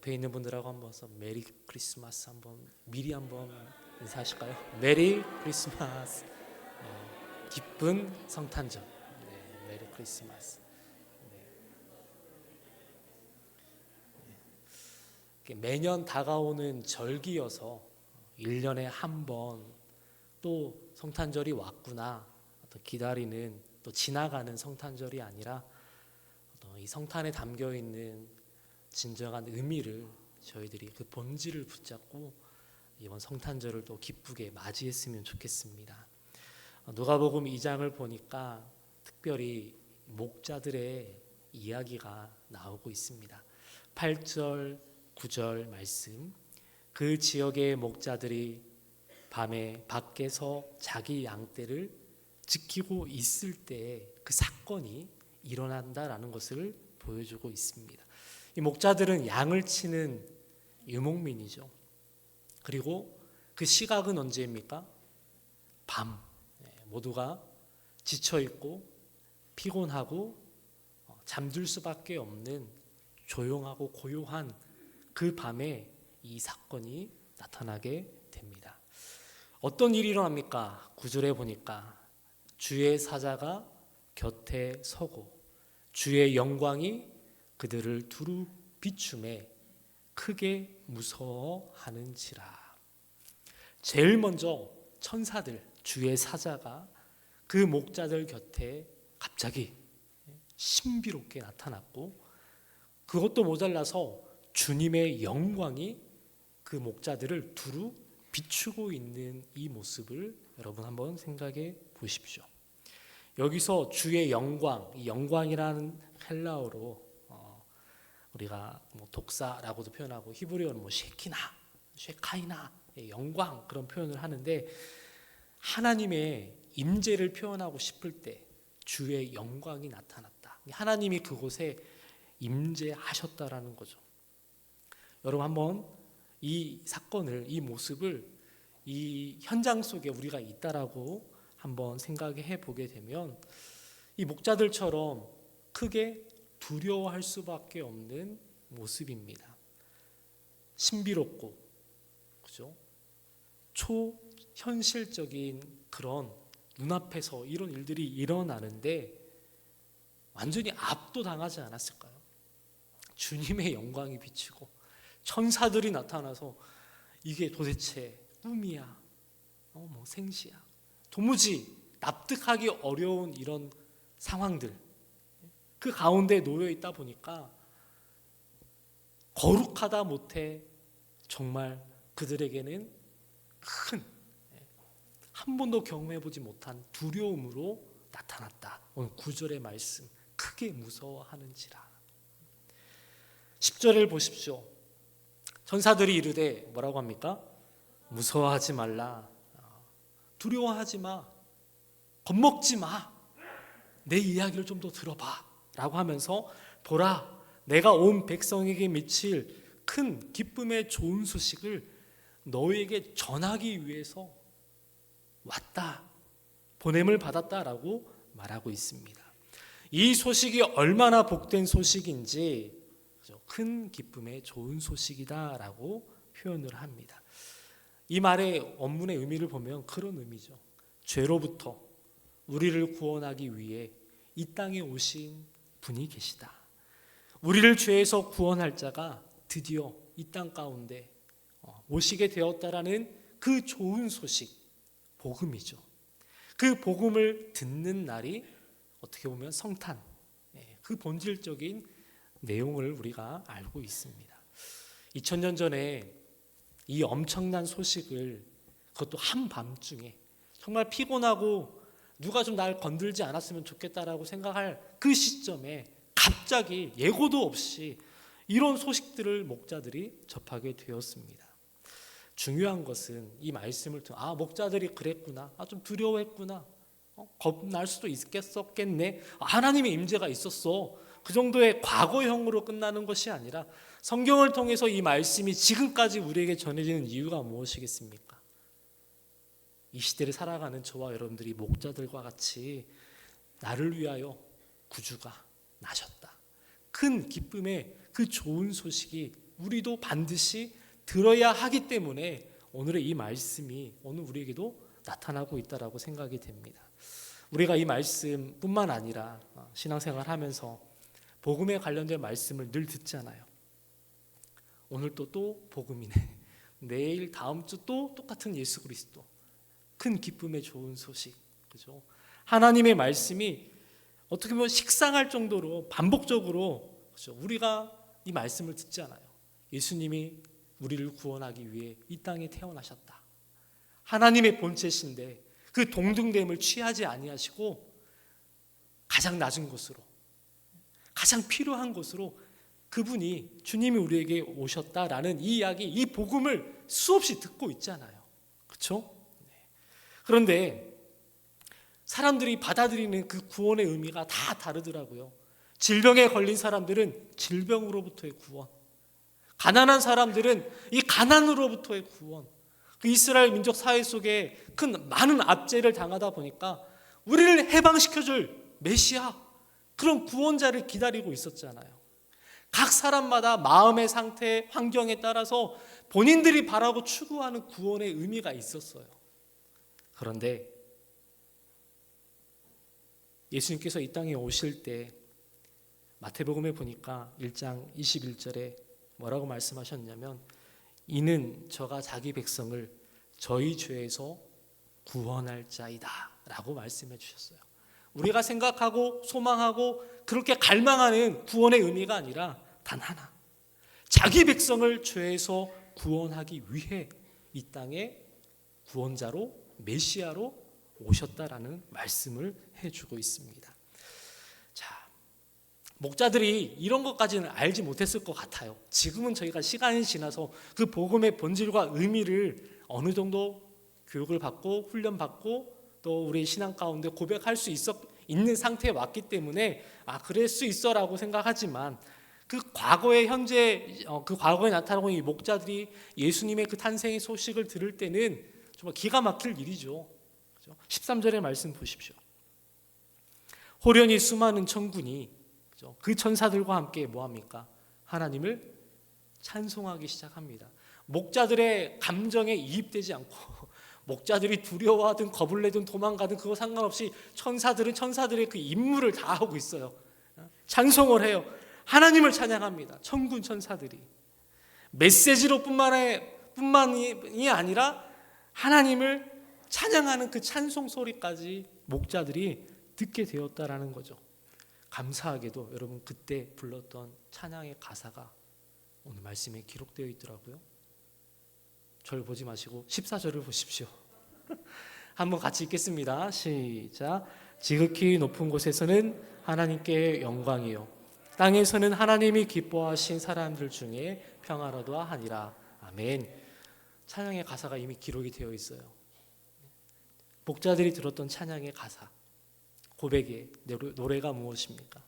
옆에 있는 분들하고 한번 메리 크리스마스 한번 미리 한번 인사하실까요? 메리 크리스마스. 기쁜 성탄절. 네, 메리 크리스마스. 매년 다가오는 절기여서 1년에 한 번 또 성탄절이 왔구나 기다리는 또 지나가는 성탄절이 아니라 이 성탄에 담겨 있는 진정한 의미를 저희들이 그 본질을 붙잡고 이번 성탄절을 또 기쁘게 맞이했으면 좋겠습니다. 누가복음 2장을 보니까 특별히 목자들의 이야기가 나오고 있습니다. 8절 9절 말씀, 그 지역의 목자들이 밤에 밖에서 자기 양떼를 지키고 있을 때 그 사건이 일어난다라는 것을 보여주고 있습니다. 이 목자들은 양을 치는 유목민이죠. 그리고 그 시각은 언제입니까? 밤. 모두가 지쳐 있고 피곤하고 잠들 수밖에 없는 조용하고 고요한 그 밤에 이 사건이 나타나게 됩니다. 어떤 일이 일어납니까? 9절에 보니까 주의 사자가 곁에 서고 주의 영광이 그들을 두루 비춤에 크게 무서워하는지라. 제일 먼저 천사들, 주의 사자가 그 목자들 곁에 갑자기 신비롭게 나타났고, 그것도 모자라서 주님의 영광이 그 목자들을 두루 비추고 있는 이 모습을 여러분 한번 생각해 보십시오. 여기서 주의 영광, 이 영광이라는 헬라어로 우리가 독사라고도 표현하고 히브리어는 쉐키나, 쉐카이나, 영광 그런 표현을 하는데, 하나님의 임재를 표현하고 싶을 때 주의 영광이 나타났다. 하나님이 그곳에 임재하셨다라는 거죠. 여러분 한번 이 사건을, 이 모습을 이 현장 속에 우리가 있다라고 한번 생각해 보게 되면 이 목자들처럼 크게 두려워할 수밖에 없는 모습입니다. 신비롭고, 그죠? 초현실적인 그런 눈앞에서 이런 일들이 일어나는데 완전히 압도당하지 않았을까요? 주님의 영광이 비치고 천사들이 나타나서 이게 도대체 꿈이야, 생시야, 도무지 납득하기 어려운 이런 상황들, 그 가운데 놓여 있다 보니까 거룩하다 못해 정말 그들에게는 큰, 한 번도 경험해보지 못한 두려움으로 나타났다. 오늘 9절의 말씀, 크게 무서워하는지라. 10절을 보십시오. 천사들이 이르되 뭐라고 합니까? 무서워하지 말라, 두려워하지 마, 겁먹지 마, 내 이야기를 좀 더 들어봐 라고 하면서, 보라, 내가 온 백성에게 미칠 큰 기쁨의 좋은 소식을 너에게 전하기 위해서 왔다, 보냄을 받았다라고 말하고 있습니다. 이 소식이 얼마나 복된 소식인지, 큰 기쁨의 좋은 소식이다라고 표현을 합니다. 이 말의 원문의 의미를 보면 그런 의미죠. 죄로부터 우리를 구원하기 위해 이 땅에 오신 분이 계시다. 우리를 죄에서 구원할 자가 드디어 이 땅 가운데 오시게 되었다라는 그 좋은 소식, 복음이죠. 그 복음을 듣는 날이 어떻게 보면 성탄, 그 본질적인 내용을 우리가 알고 있습니다. 2000년 전에 이 엄청난 소식을, 그것도 한밤중에 정말 피곤하고 누가 좀 날 건들지 않았으면 좋겠다라고 생각할 그 시점에 갑자기 예고도 없이 이런 소식들을 목자들이 접하게 되었습니다. 중요한 것은 이 말씀을 통해 목자들이 그랬구나, 좀 두려워했구나, 겁날 수도 있겠었겠네, 하나님의 임재가 있었어, 그 정도의 과거형으로 끝나는 것이 아니라 성경을 통해서 이 말씀이 지금까지 우리에게 전해지는 이유가 무엇이겠습니까? 이 시대를 살아가는 저와 여러분들이 목자들과 같이 나를 위하여 구주가 나셨다, 큰 기쁨의 그 좋은 소식이 우리도 반드시 들어야 하기 때문에 오늘의 이 말씀이 오늘 우리에게도 나타나고 있다라고 생각이 됩니다. 우리가 이 말씀뿐만 아니라 신앙생활하면서 복음에 관련된 말씀을 늘 듣잖아요. 오늘 또 복음이네. 내일 다음 주 또 똑같은 예수 그리스도. 큰 기쁨의 좋은 소식. 그죠? 하나님의 말씀이 어떻게 보면 식상할 정도로 반복적으로, 그죠? 우리가 이 말씀을 듣잖아요. 예수님이 우리를 구원하기 위해 이 땅에 태어나셨다. 하나님의 본체신데 그 동등됨을 취하지 아니하시고 가장 낮은 곳으로, 가장 필요한 곳으로 그분이, 주님이 우리에게 오셨다라는 이 이야기, 이 복음을 수없이 듣고 있잖아요. 그렇죠? 그런데 사람들이 받아들이는 그 구원의 의미가 다 다르더라고요. 질병에 걸린 사람들은 질병으로부터의 구원, 가난한 사람들은 이 가난으로부터의 구원. 그 이스라엘 민족 사회 속에 많은 압제를 당하다 보니까 우리를 해방시켜줄 메시아, 그런 구원자를 기다리고 있었잖아요. 각 사람마다 마음의 상태, 환경에 따라서 본인들이 바라고 추구하는 구원의 의미가 있었어요. 그런데 예수님께서 이 땅에 오실 때 마태복음에 보니까 1장 21절에 뭐라고 말씀하셨냐면, 이는 저가 자기 백성을 저희 죄에서 구원할 자이다 라고 말씀해 주셨어요. 우리가 생각하고 소망하고 그렇게 갈망하는 구원의 의미가 아니라 단 하나, 자기 백성을 죄에서 구원하기 위해 이 땅에 구원자로, 메시아로 오셨다라는 말씀을 해주고 있습니다. 자, 목자들이 이런 것까지는 알지 못했을 것 같아요. 지금은 저희가 시간이 지나서 그 복음의 본질과 의미를 어느 정도 교육을 받고 훈련받고 또 우리 신앙 가운데 고백할 수 있는 상태에 왔기 때문에 그럴 수 있어라고 생각하지만, 그 과거에 그 과거에 나타나고 있는 이 목자들이 예수님의 그 탄생의 소식을 들을 때는 정말 기가 막힐 일이죠. 13절의 말씀 보십시오. 호련히 수많은 천군이 그 천사들과 함께 뭐합니까? 하나님을 찬송하기 시작합니다. 목자들의 감정에 이입되지 않고, 목자들이 두려워하든 겁을 내든 도망가든 그거 상관없이 천사들은 천사들의 그 임무를 다 하고 있어요. 찬송을 해요. 하나님을 찬양합니다. 천군 천사들이 메시지로 뿐만이 아니라 하나님을 찬양하는 그 찬송 소리까지 목자들이 듣게 되었다라는 거죠. 감사하게도 여러분, 그때 불렀던 찬양의 가사가 오늘 말씀에 기록되어 있더라고요. 저를 보지 마시고 14절을 보십시오. 한번 같이 읽겠습니다. 시작. 지극히 높은 곳에서는 하나님께 영광이요, 땅에서는 하나님이 기뻐하신 사람들 중에 평화로다 하니라. 아멘. 찬양의 가사가 이미 기록이 되어 있어요. 목자들이 들었던 찬양의 가사, 고백의 노래가 무엇입니까?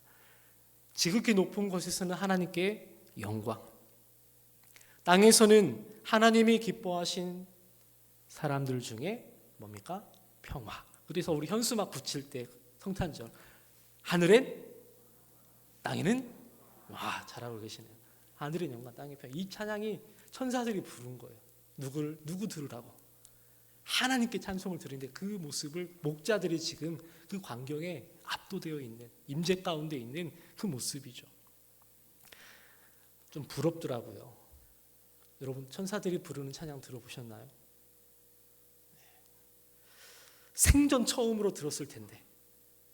지극히 높은 곳에서는 하나님께 영광, 땅에서는 하나님이 기뻐하신 사람들 중에 뭡니까? 평화. 그래서 우리 현수막 붙일 때 성탄절, 하늘엔 땅에는, 잘하고 계시네요. 하늘엔 영광, 땅에 평화. 이 찬양이 천사들이 부른 거예요. 누구 들으라고? 하나님께 찬송을 드리는데 그 모습을 목자들이 지금 그 광경에 압도되어 있는, 임재 가운데 있는 그 모습이죠. 좀 부럽더라고요. 여러분, 천사들이 부르는 찬양 들어보셨나요? 생전 처음으로 들었을 텐데,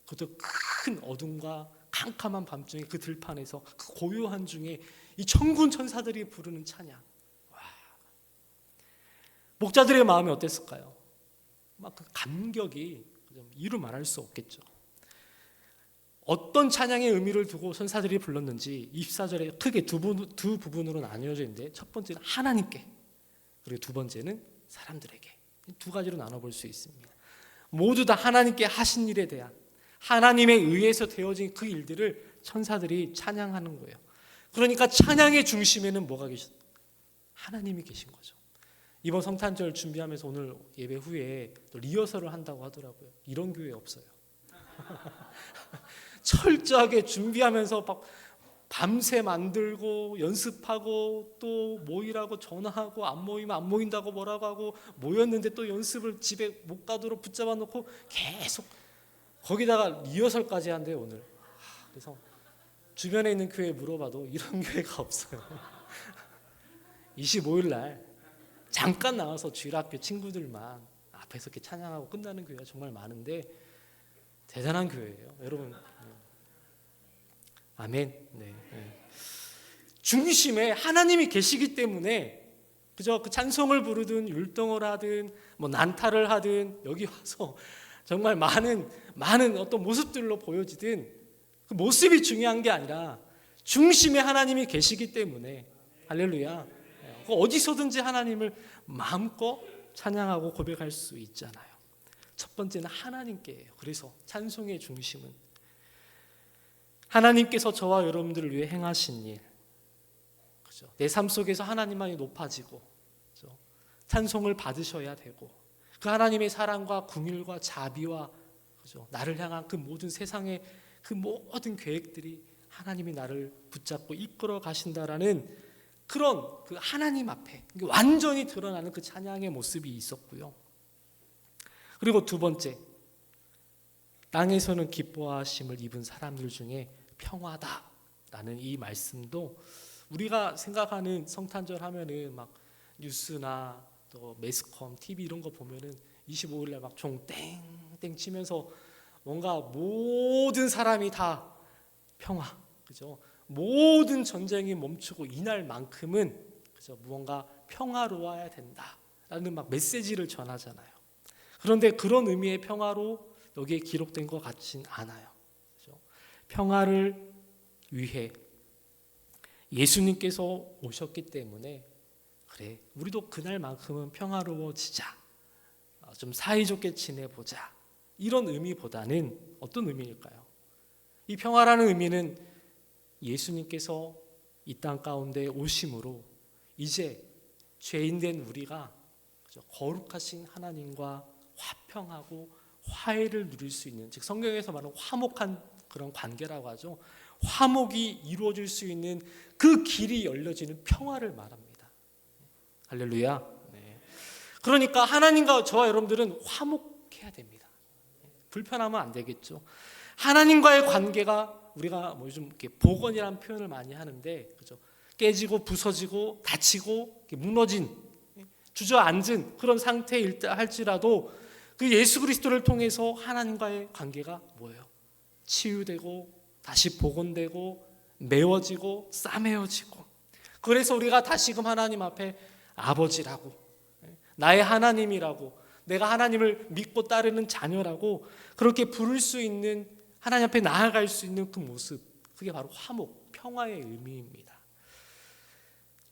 그것도 큰 어둠과 캄캄한 밤중에 그 들판에서 그 고요한 중에 이 천군 천사들이 부르는 찬양. 목자들의 마음이 어땠을까요? 막 그 감격이 이루 말할 수 없겠죠. 어떤 찬양의 의미를 두고 천사들이 불렀는지 24절에 크게 두 부분으로 나뉘어져 있는데, 첫 번째는 하나님께, 그리고 두 번째는 사람들에게, 두 가지로 나눠볼 수 있습니다. 모두 다 하나님께 하신 일에 대한, 하나님에 의해서 되어진 그 일들을 천사들이 찬양하는 거예요. 그러니까 찬양의 중심에는 뭐가 계셨어요? 하나님이 계신 거죠. 이번 성탄절 준비하면서 오늘 예배 후에 또 리허설을 한다고 하더라고요. 이런 교회 없어요. 철저하게 준비하면서 막 밤새 만들고 연습하고 또 모이라고 전화하고 안 모이면 안 모인다고 뭐라고 하고 모였는데 또 연습을 집에 못 가도록 붙잡아 놓고 계속 거기다가 리허설까지 한대요 오늘. 그래서 주변에 있는 교회에 물어봐도 이런 교회가 없어요. 25일 날 잠깐 나와서 주일학교 친구들만 앞에서 이렇게 찬양하고 끝나는 교회가 정말 많은데 대단한 교회예요 여러분. 아멘. 네. 중심에 하나님이 계시기 때문에 그저 그 찬송을 부르든 율동을 하든 뭐 난타를 하든 여기 와서 정말 많은 어떤 모습들로 보여지든 그 모습이 중요한 게 아니라 중심에 하나님이 계시기 때문에 할렐루야. 어디서든지 하나님을 마음껏 찬양하고 고백할 수 있잖아요. 첫 번째는 하나님께예요. 그래서 찬송의 중심은 하나님께서 저와 여러분들을 위해 행하신 일, 그죠? 내 삶 속에서 하나님만이 높아지고, 그죠? 찬송을 받으셔야 되고, 그 하나님의 사랑과 긍휼과 자비와, 그죠? 나를 향한 그 모든 세상의 그 모든 계획들이 하나님이 나를 붙잡고 이끌어 가신다라는 그런 그 하나님 앞에 완전히 드러나는 그 찬양의 모습이 있었고요. 그리고 두 번째, 땅에서는 기뻐하심을 입은 사람들 중에 평화다라는 이 말씀도 우리가 생각하는 성탄절 하면은 막 뉴스나 또 매스컴, TV 이런 거 보면은 25일 날 막 종 땡땡 치면서 뭔가 모든 사람이 다 평화, 그죠? 모든 전쟁이 멈추고 이날만큼은 그죠? 무언가 평화로워야 된다라는 막 메시지를 전하잖아요. 그런데 그런 의미의 평화로 여기에 기록된 것 같진 않아요. 그렇죠? 평화를 위해 예수님께서 오셨기 때문에 그래 우리도 그날만큼은 평화로워지자, 좀 사이좋게 지내보자 이런 의미보다는 어떤 의미일까요? 이 평화라는 의미는 예수님께서 이 땅 가운데 오심으로 이제 죄인된 우리가 거룩하신 하나님과 화평하고 화해를 누릴 수 있는, 즉 성경에서 말하는 화목한 그런 관계라고 하죠. 화목이 이루어질 수 있는 그 길이 열려지는 평화를 말합니다. 할렐루야. 네. 그러니까 하나님과 저와 여러분들은 화목해야 됩니다. 불편하면 안 되겠죠. 하나님과의 관계가 우리가 뭐 요즘 이렇게 복원이라는 표현을 많이 하는데, 그죠? 깨지고 부서지고 다치고 무너진 주저앉은 그런 상태일다 할지라도 그 예수 그리스도를 통해서 하나님과의 관계가 뭐예요? 치유되고 다시 복원되고 메워지고 싸매어지고, 그래서 우리가 다시금 하나님 앞에 아버지라고, 나의 하나님이라고, 내가 하나님을 믿고 따르는 자녀라고 그렇게 부를 수 있는, 하나님 앞에 나아갈 수 있는 그 모습, 그게 바로 화목, 평화의 의미입니다.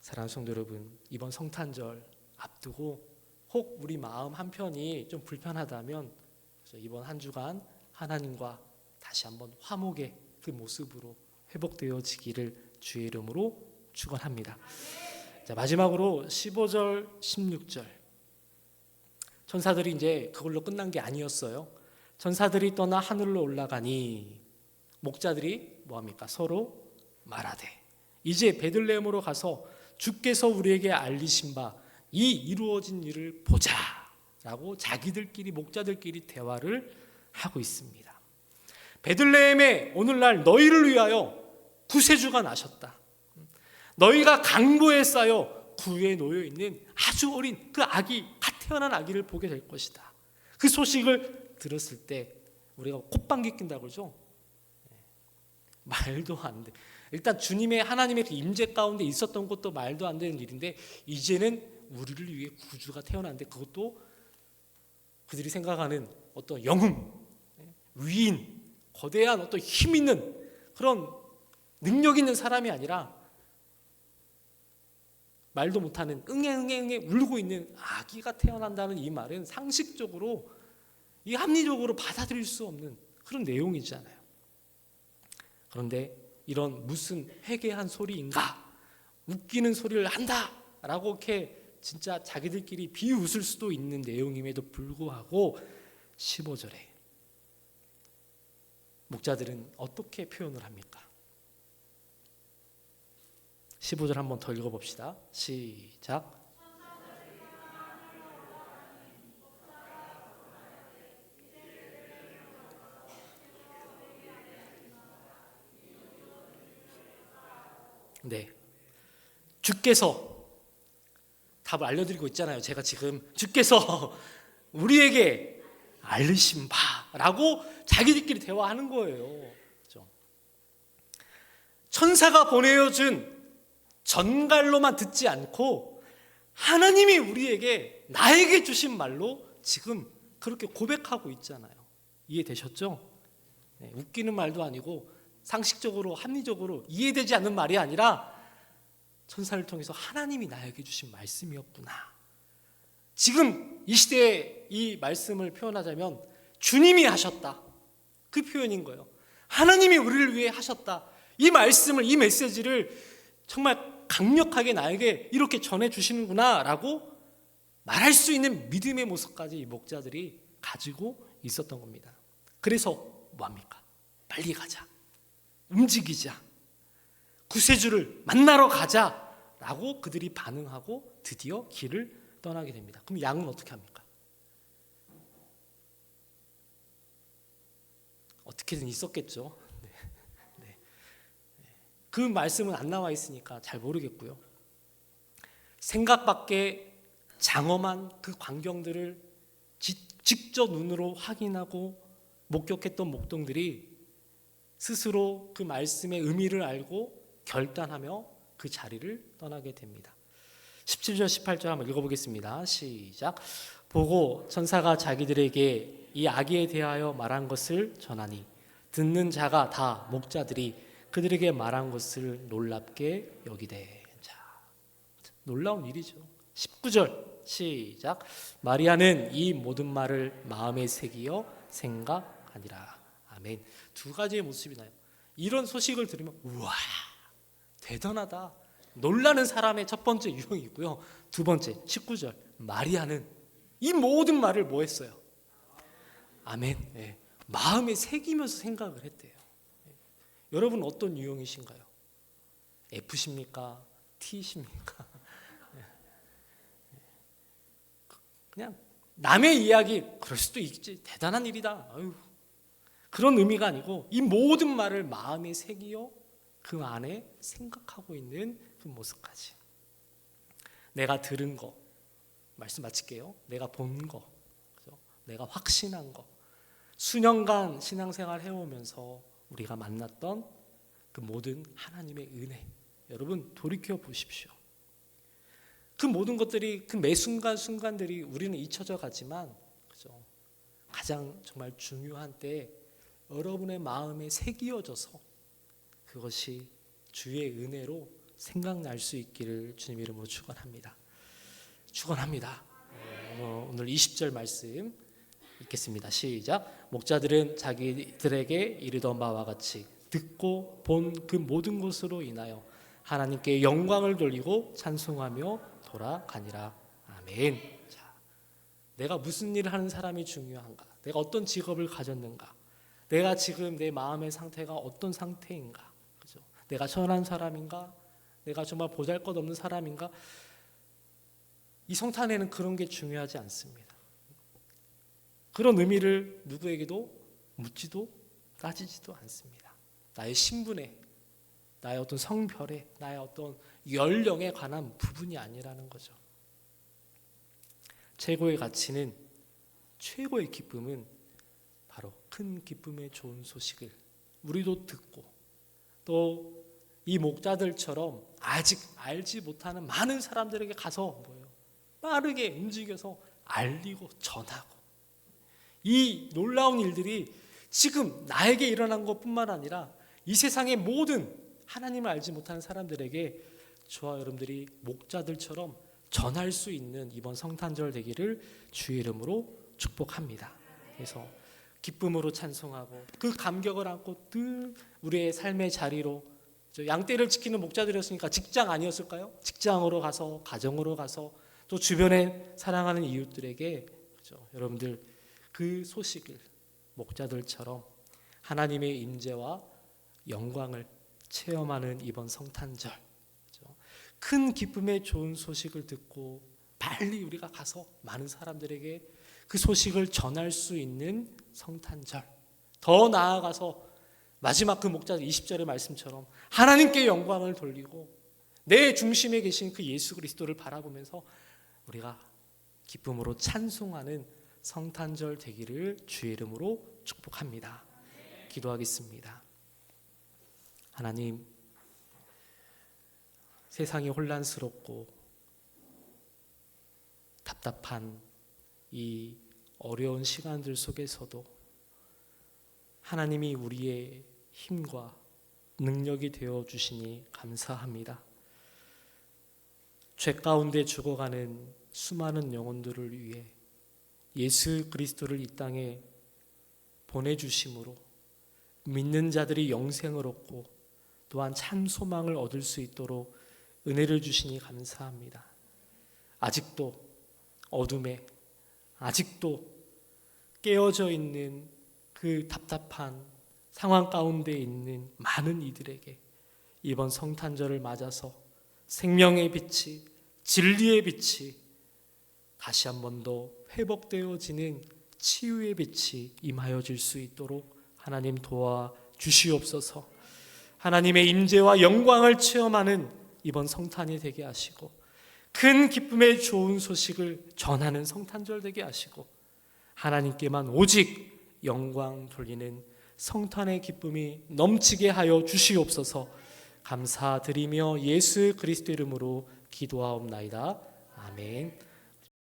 사랑하는 성도 여러분, 이번 성탄절 앞두고 혹 우리 마음 한편이 좀 불편하다면 이번 한 주간 하나님과 다시 한번 화목의 그 모습으로 회복되어지기를 주의 이름으로 축원합니다. 자, 마지막으로 15절, 16절. 천사들이 이제 그걸로 끝난 게 아니었어요. 천사들이 떠나 하늘로 올라가니 목자들이 뭐합니까? 서로 말하되 이제 베들레헴으로 가서 주께서 우리에게 알리신 바 이 이루어진 일을 보자 라고 자기들끼리, 목자들끼리 대화를 하고 있습니다. 베들레헴에 오늘날 너희를 위하여 구세주가 나셨다. 너희가 강보에 쌓여 구유에 놓여 있는 아주 어린 그 아기, 갓 태어난 아기를 보게 될 것이다. 그 소식을 들었을 때 우리가 콧방귀 낀다고 그러죠. 말도 안 돼. 일단 주님의, 하나님의 그 임재 가운데 있었던 것도 말도 안 되는 일인데, 이제는 우리를 위해 구주가 태어났는데, 그것도 그들이 생각하는 어떤 영웅, 위인, 거대한 어떤 힘 있는 그런 능력 있는 사람이 아니라 말도 못하는 응애 울고 있는 아기가 태어난다는 이 말은 상식적으로, 이 합리적으로 받아들일 수 없는 그런 내용이잖아요. 그런데 이런 무슨 회개한 소리인가, 웃기는 소리를 한다라고 이렇게 진짜 자기들끼리 비웃을 수도 있는 내용임에도 불구하고 15절에 목자들은 어떻게 표현을 합니까? 15절 한번 더 읽어봅시다. 시작. 네, 주께서 답을 알려드리고 있잖아요. 제가 지금 주께서 우리에게 알리신 바라고 자기들끼리 대화하는 거예요. 그렇죠? 천사가 보내어준 전갈로만 듣지 않고 하나님이 우리에게 나에게 주신 말로 지금 그렇게 고백하고 있잖아요. 이해되셨죠? 네, 웃기는 말도 아니고 상식적으로 합리적으로 이해되지 않는 말이 아니라 천사를 통해서 하나님이 나에게 주신 말씀이었구나. 지금 이 시대에 이 말씀을 표현하자면 주님이 하셨다, 그 표현인 거예요. 하나님이 우리를 위해 하셨다. 이 말씀을, 이 메시지를 정말 강력하게 나에게 이렇게 전해주시는구나 라고 말할 수 있는 믿음의 모습까지 이 목자들이 가지고 있었던 겁니다. 그래서 뭐합니까? 빨리 가자, 움직이자, 구세주를 만나러 가자라고 그들이 반응하고 드디어 길을 떠나게 됩니다. 그럼 양은 어떻게 합니까? 어떻게든 있었겠죠. 네. 그 말씀은 안 나와 있으니까 잘 모르겠고요. 생각 밖의 장엄한 그 광경들을 직접 눈으로 확인하고 목격했던 목동들이 스스로 그 말씀의 의미를 알고 결단하며 그 자리를 떠나게 됩니다. 17절 18절 한번 읽어보겠습니다. 시작. 보고 천사가 자기들에게 이 아기에 대하여 말한 것을 전하니 듣는 자가 다 목자들이 그들에게 말한 것을 놀랍게 여기되. 자, 놀라운 일이죠. 19절 시작. 마리아는 이 모든 말을 마음에 새기어 생각하니라. 아멘. 두 가지의 모습이 나요. 이런 소식을 들으면 우와, 대단하다, 놀라는 사람의 첫 번째 유형이 있고요. 두 번째 19절 마리아는 이 모든 말을 뭐 했어요? 아멘. 네. 마음에 새기면서 생각을 했대요. 여러분 어떤 유형이신가요? F십니까? T십니까? 그냥 남의 이야기 그럴 수도 있지, 대단한 일이다, 아유, 그런 의미가 아니고 이 모든 말을 마음에 새기어 그 안에 생각하고 있는 그 모습까지. 내가 들은 거, 말씀 마칠게요. 내가 본 거, 내가 확신한 거, 수년간 신앙생활 해오면서 우리가 만났던 그 모든 하나님의 은혜, 여러분 돌이켜 보십시오. 그 모든 것들이, 그 매 순간순간들이 우리는 잊혀져 가지만, 그죠? 가장 정말 중요한 때에 여러분의 마음에 새기어져서 그것이 주의 은혜로 생각날 수 있기를 주님 이름으로 축원합니다. 오늘 20절 말씀 읽겠습니다. 시작. 목자들은 자기들에게 이르던 바와 같이 듣고 본 그 모든 것으로 인하여 하나님께 영광을 돌리고 찬송하며 돌아가니라. 아멘. 자, 내가 무슨 일을 하는 사람이 중요한가? 내가 어떤 직업을 가졌는가? 내가 지금 내 마음의 상태가 어떤 상태인가? 그죠? 내가 선한 사람인가? 내가 정말 보잘것없는 사람인가? 이 성탄에는 그런 게 중요하지 않습니다. 그런 의미를 누구에게도 묻지도 따지지도 않습니다. 나의 신분에, 나의 어떤 성별에, 나의 어떤 연령에 관한 부분이 아니라는 거죠. 최고의 가치는, 최고의 기쁨은 바로 큰 기쁨의 좋은 소식을 우리도 듣고 또 이 목자들처럼 아직 알지 못하는 많은 사람들에게 가서 뭐예요? 빠르게 움직여서 알리고 전하고, 이 놀라운 일들이 지금 나에게 일어난 것뿐만 아니라 이 세상의 모든 하나님을 알지 못하는 사람들에게 저와 여러분들이 목자들처럼 전할 수 있는 이번 성탄절 되기를 주의 이름으로 축복합니다. 그래서 기쁨으로 찬송하고 그 감격을 안고 늘 우리의 삶의 자리로, 양떼를 지키는 목자들이었으니까 직장 아니었을까요? 직장으로 가서, 가정으로 가서, 또 주변에 사랑하는 이웃들에게, 그렇죠? 여러분들 그 소식을 목자들처럼 하나님의 임재와 영광을 체험하는 이번 성탄절, 그렇죠? 큰 기쁨의 좋은 소식을 듣고 빨리 우리가 가서 많은 사람들에게 그 소식을 전할 수 있는 성탄절, 더 나아가서 마지막 그 목자 20절의 말씀처럼 하나님께 영광을 돌리고 내 중심에 계신 그 예수 그리스도를 바라보면서 우리가 기쁨으로 찬송하는 성탄절 되기를 주의 이름으로 축복합니다. 기도하겠습니다. 하나님, 세상이 혼란스럽고 답답한 이 어려운 시간들 속에서도 하나님이 우리의 힘과 능력이 되어 주시니 감사합니다. 죄 가운데 죽어가는 수많은 영혼들을 위해 예수 그리스도를 이 땅에 보내주심으로 믿는 자들이 영생을 얻고 또한 참 소망을 얻을 수 있도록 은혜를 주시니 감사합니다. 아직도 어둠에, 아직도 깨어져 있는 그 답답한 상황 가운데 있는 많은 이들에게 이번 성탄절을 맞아서 생명의 빛이, 진리의 빛이 다시 한 번 더 회복되어지는 치유의 빛이 임하여질 수 있도록 하나님 도와주시옵소서. 하나님의 임재와 영광을 체험하는 이번 성탄이 되게 하시고 큰 기쁨의 좋은 소식을 전하는 성탄절 되게 하시고 하나님께만 오직 영광 돌리는 성탄의 기쁨이 넘치게 하여 주시옵소서. 감사드리며 예수 그리스도 이름으로 기도하옵나이다. 아멘.